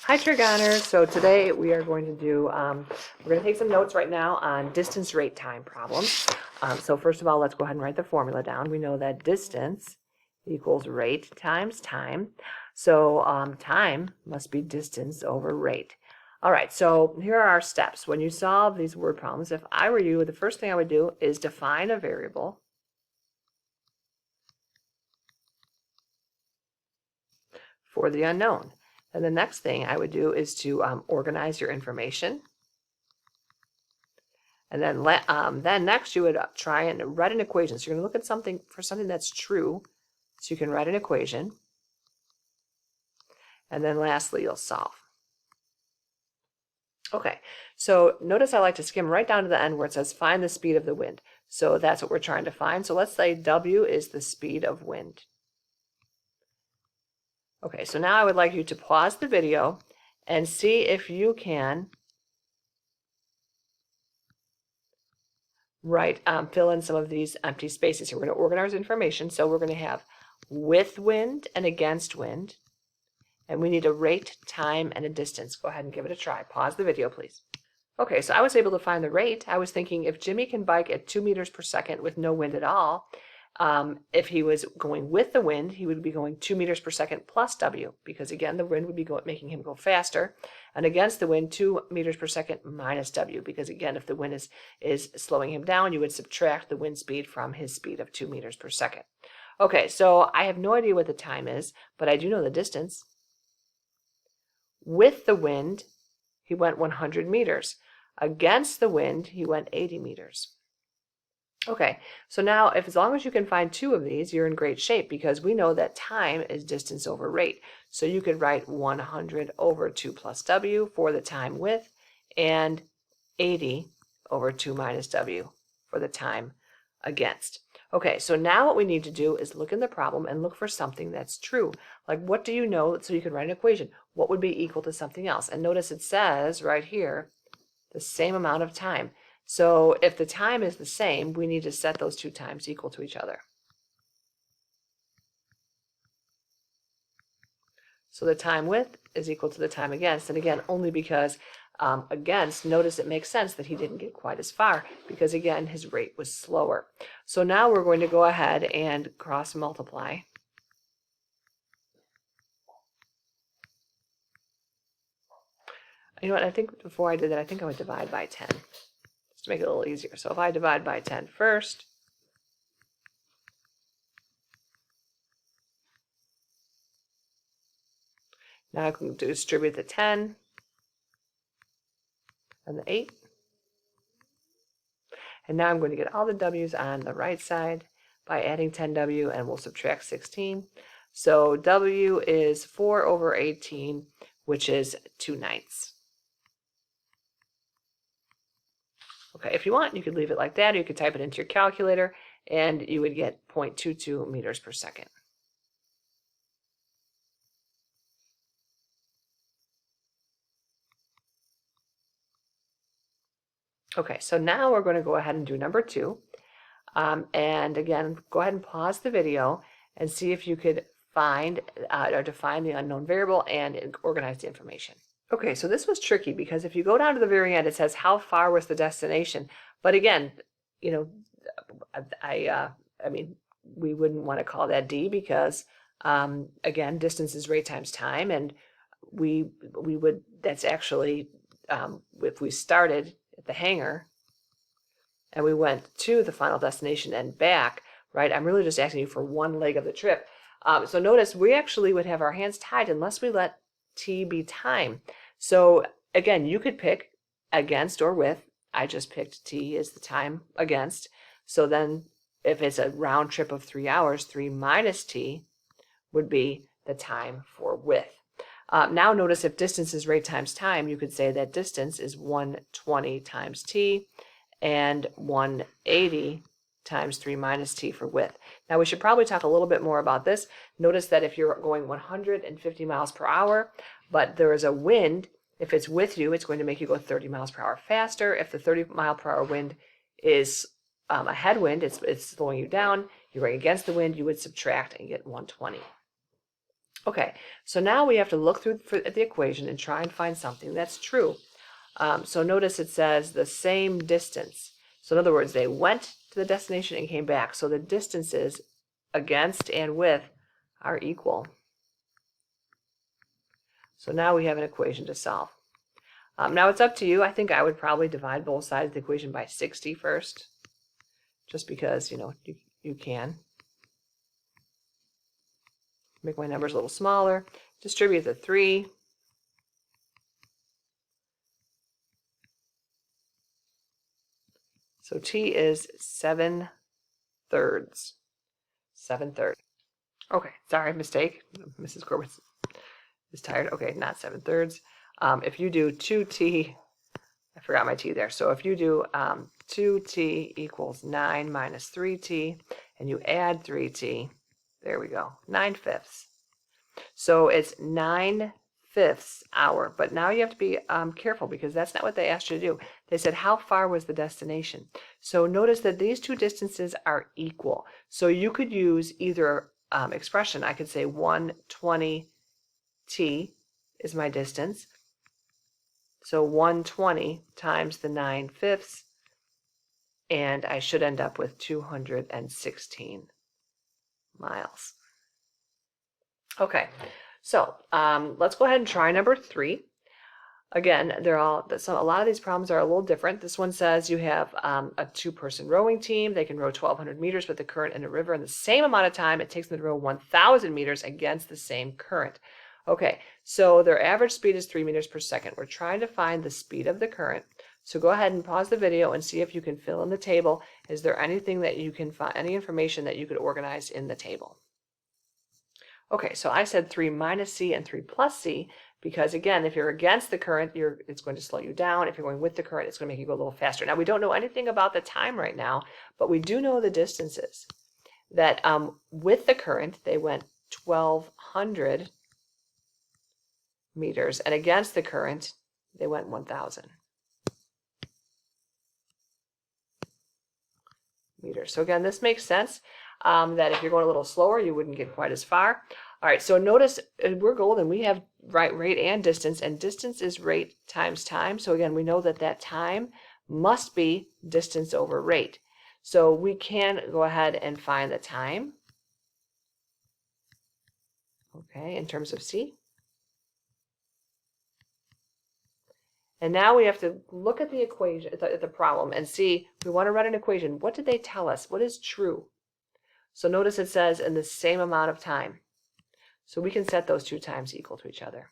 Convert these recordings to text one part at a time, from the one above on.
Hi Trigoners. So today we are going to do, we're going to take some notes right now on distance, rate, time problems. So first of all, let's go ahead and write the formula down. We know that distance equals rate times time. So time must be distance over rate. All right, so here are our steps. When you solve these word problems, if I were you, the first thing I would do is define a variable for the unknown. And the next thing I would do is to organize your information. And then next you would try and write an equation. So you're going to look at something that's true. So you can write an equation. And then lastly, you'll solve. Okay, so notice I like to skim right down to the end where it says find the speed of the wind. So that's what we're trying to find. So let's say W is the speed of wind. Okay, so now I would like you to pause the video and see if you can fill in some of these empty spaces here. We're going to organize information. So we're going to have with wind and against wind. And we need a rate, time, and a distance. Go ahead and give it a try. Pause the video, please. Okay, so I was able to find the rate. I was thinking if Jimmy can bike at 2 meters per second with no wind at all, if he was going with the wind, he would be going 2 meters per second plus W, because again, the wind would be making him go faster. And against the wind, 2 meters per second minus W, because again, if the wind is slowing him down, you would subtract the wind speed from his speed of 2 meters per second. Okay, so I have no idea what the time is, but I do know the distance. With the wind, he went 100 meters. Against the wind, he went 80 meters. Okay, so now as long as you can find two of these, you're in great shape, because we know that time is distance over rate. So you could write 100 over 2 plus W for the time with, and 80 over 2 minus W for the time against. Okay, so now what we need to do is look in the problem and look for something that's true. Like, what do you know? So you can write an equation. What would be equal to something else? And notice it says right here, the same amount of time. So if the time is the same, we need to set those two times equal to each other. So the time with is equal to the time against. And again, only because against, notice it makes sense that he didn't get quite as far, because again, his rate was slower. So now we're going to go ahead and cross multiply. You know what, I think before I did that, I think I would divide by 10. To make it a little easier. So if I divide by 10 first, now I can distribute the 10 and the 8. And now I'm going to get all the W's on the right side by adding 10W, and we'll subtract 16. So W is 4 over 18, which is 2/9. Okay, if you want, you could leave it like that, or you could type it into your calculator, and you would get 0.22 meters per second. Okay, so now we're going to go ahead and do number 2. And again, go ahead and pause the video and see if you could find or define the unknown variable and organize the information. Okay, so this was tricky, because if you go down to the very end, it says how far was the destination. But again, you know, I mean, we wouldn't want to call that D, because again, distance is rate times time, and we would, that's actually if we started at the hangar and we went to the final destination and back, right? I'm really just asking you for one leg of the trip. So notice we actually would have our hands tied unless we let T be time. So again, you could pick against or with. I just picked T as the time against. So then if it's a round trip of 3 hours, 3 minus T would be the time for with. Now notice if distance is rate times time, you could say that distance is 120 times T and 180 times 3 minus T for width. Now we should probably talk a little bit more about this. Notice that if you're going 150 miles per hour, but there is a wind, if it's with you, it's going to make you go 30 miles per hour faster. If the 30 mile per hour wind is a headwind, it's slowing you down, you're going against the wind, you would subtract and get 120. Okay, so now we have to look through at the equation and try and find something that's true. So notice it says the same distance. So in other words, they went to the destination and came back. So the distances against and with are equal. So now we have an equation to solve. Now it's up to you. I think I would probably divide both sides of the equation by 60 first, just because, you can. Make my numbers a little smaller. Distribute the 3. So t is 7/3. 7/3. Okay, sorry, mistake. Mrs. Corbett is tired. Okay, not 7/3. If you do 2t, I forgot my t there. So if you do 2t equals 9 minus 3t, and you add 3t, there we go, 9/5. So it's 9/5 hour. But now you have to be careful, because that's not what they asked you to do. They said, how far was the destination? So notice that these two distances are equal. So you could use either expression. I could say 120t is my distance. So 120 times the 9/5, and I should end up with 216 miles. Okay, so let's go ahead and try number 3. Again, a lot of these problems are a little different. This one says you have a 2-person rowing team. They can row 1,200 meters with the current in a river in the same amount of time it takes them to row 1,000 meters against the same current. Okay, so their average speed is 3 meters per second. We're trying to find the speed of the current. So go ahead and pause the video and see if you can fill in the table. Is there anything that you can find, any information that you could organize in the table? Okay, so I said 3 minus c and 3 plus c, because again, if you're against the current, it's going to slow you down. If you're going with the current, it's going to make you go a little faster. Now, we don't know anything about the time right now, but we do know the distances. That with the current, they went 1,200 meters, and against the current, they went 1,000 meters. So again, this makes sense. That if you're going a little slower, you wouldn't get quite as far. All right, so notice we're golden. We have rate and distance is rate times time. So again, we know that time must be distance over rate. So we can go ahead and find the time, okay, in terms of c. And now we have to look at the equation, at the problem, and see, we want to write an equation. What did they tell us? What is true? So notice it says in the same amount of time. So we can set those two times equal to each other.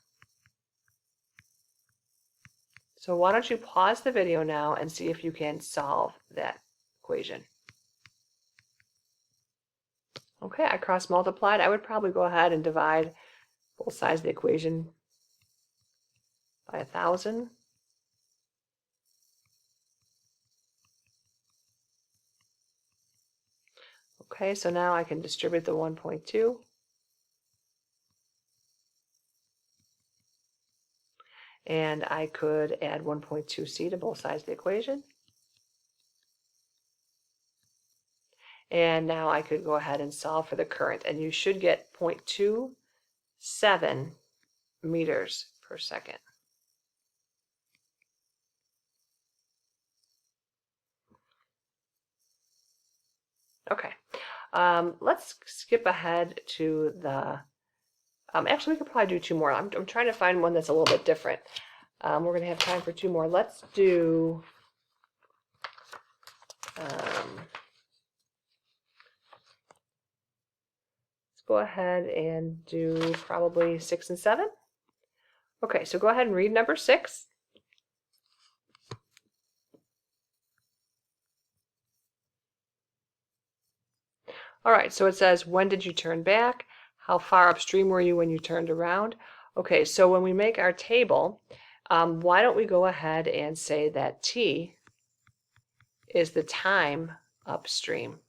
So why don't you pause the video now and see if you can solve that equation. Okay, I cross multiplied. I would probably go ahead and divide both sides of the equation by 1,000. Okay, so now I can distribute the 1.2. And I could add 1.2c to both sides of the equation. And now I could go ahead and solve for the current. And you should get 0.27 meters per second. Okay, let's skip ahead to the, actually we could probably do 2 more. I'm trying to find one that's a little bit different. We're going to have time for 2 more. Let's do, let's go ahead and do probably 6 and 7. Okay, so go ahead and read number 6. All right, so it says, when did you turn back? How far upstream were you when you turned around? Okay, so when we make our table, why don't we go ahead and say that t is the time upstream.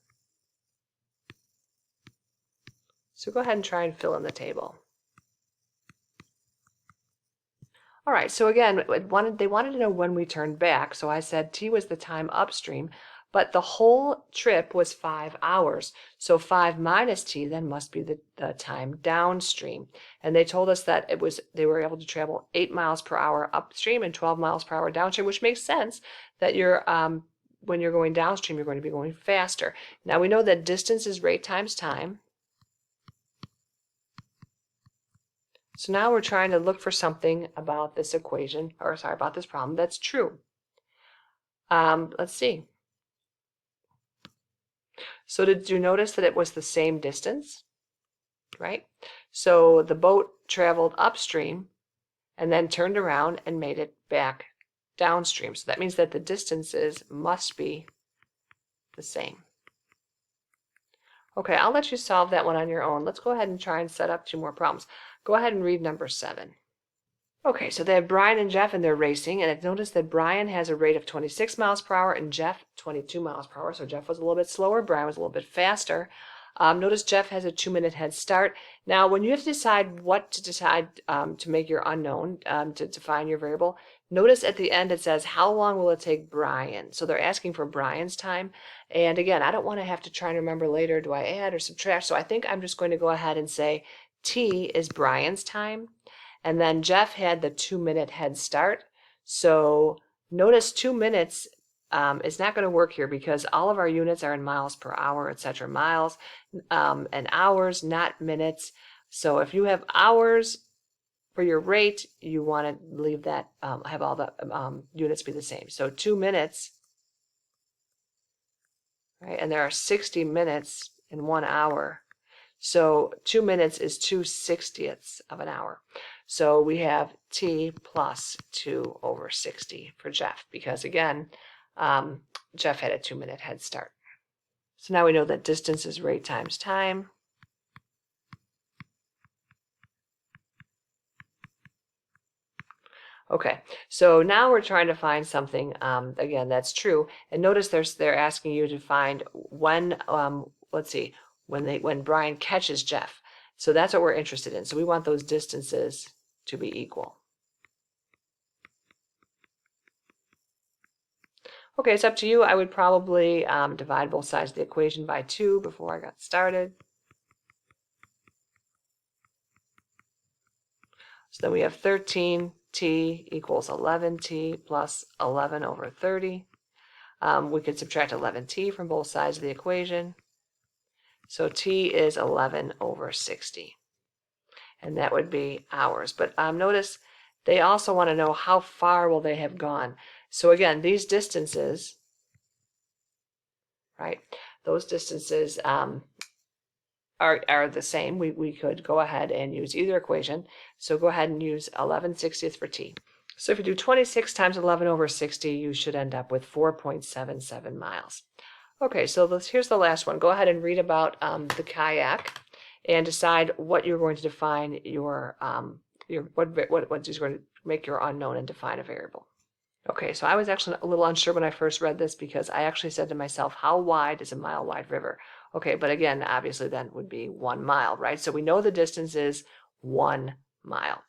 So go ahead and try and fill in the table. All right, so again, they wanted to know when we turned back, so I said t was the time upstream, but the whole trip was 5 hours. So 5 minus t then must be the time downstream. And they told us that they were able to travel 8 miles per hour upstream and 12 miles per hour downstream, which makes sense that when you're going downstream, you're going to be going faster. Now we know that distance is rate times time. So now we're trying to look for something about this equation, or sorry, about this problem that's true. Let's see. So did you notice that it was the same distance, right? So the boat traveled upstream and then turned around and made it back downstream. So that means that the distances must be the same. Okay, I'll let you solve that one on your own. Let's go ahead and try and set up 2 more problems. Go ahead and read number 7. Okay, so they have Brian and Jeff and they're racing, and I've noticed that Brian has a rate of 26 miles per hour and Jeff 22 miles per hour. So Jeff was a little bit slower, Brian was a little bit faster. Notice Jeff has a 2-minute head start. Now, when you have to decide what to decide to make your unknown, to define your variable, notice at the end it says, how long will it take Brian? So they're asking for Brian's time. And again, I don't want to have to try and remember later, do I add or subtract? So I think I'm just going to go ahead and say T is Brian's time. And then Jeff had the 2-minute head start. So notice 2 minutes is not going to work here because all of our units are in miles per hour, etc. Miles and hours, not minutes. So if you have hours for your rate, you want to leave that, have all the units be the same. So 2 minutes, right? And there are 60 minutes in 1 hour. So 2 minutes is 2/60ths of an hour. So we have T plus 2 over 60 for Jeff because again, Jeff had a 2-minute head start. So now we know that distance is rate times time. Okay, so now we're trying to find something, again, that's true. And notice they're asking you to find when, let's see, when Brian catches Jeff. So that's what we're interested in. So we want those distances to be equal. Okay, it's up to you. I would probably divide both sides of the equation by 2 before I got started. So then we have 13t equals 11t plus 11 over 30. We could subtract 11t from both sides of the equation. So t is 11 over 60. And that would be hours. But notice they also want to know how far will they have gone. So again, these distances, right, those distances are the same. We could go ahead and use either equation. So go ahead and use 11/60 for t. So if you do 26 times 11 over 60, you should end up with 4.77 miles. Okay, so here's the last one. Go ahead and read about the kayak and decide what you're going to define what is going to make your unknown and define a variable. Okay, so I was actually a little unsure when I first read this because I actually said to myself, how wide is a mile-wide river? Okay, but again, obviously then would be 1 mile, right? So we know the distance is 1 mile.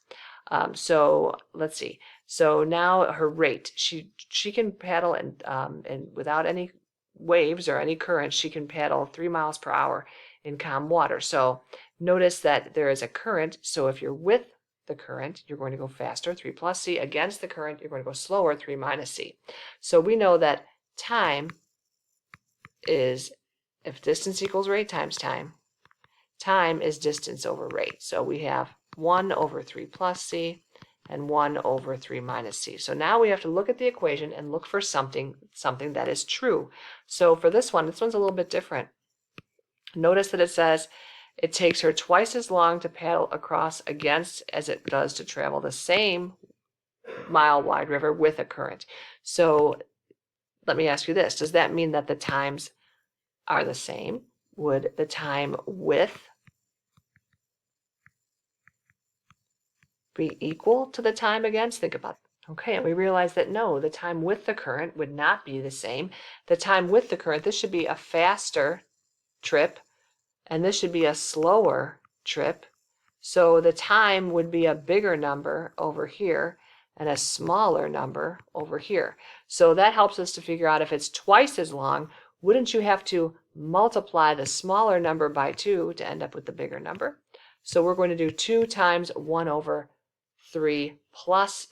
So let's see. So now her rate, she can paddle and without any waves or any current, she can paddle 3 miles per hour in calm water. So notice that there is a current. So if you're with the current, you're going to go faster, 3 plus c. Against the current, you're going to go slower, 3 minus c. So we know that time is, if distance equals rate times time, time is distance over rate. So we have 1 over 3 plus c and 1 over 3 minus c. So now we have to look at the equation and look for something that is true. So for this one's a little bit different. Notice that it says it takes her twice as long to paddle across against as it does to travel the same mile-wide river with a current. So let me ask you this. Does that mean that the times are the same? Would the time with be equal to the time against? Think about it. Okay, and we realize that no, the time with the current would not be the same. The time with the current, this should be a faster trip, and this should be a slower trip. So the time would be a bigger number over here, and a smaller number over here. So that helps us to figure out if it's twice as long, wouldn't you have to multiply the smaller number by 2 to end up with the bigger number? So we're going to do 2 times 1 over 3 plus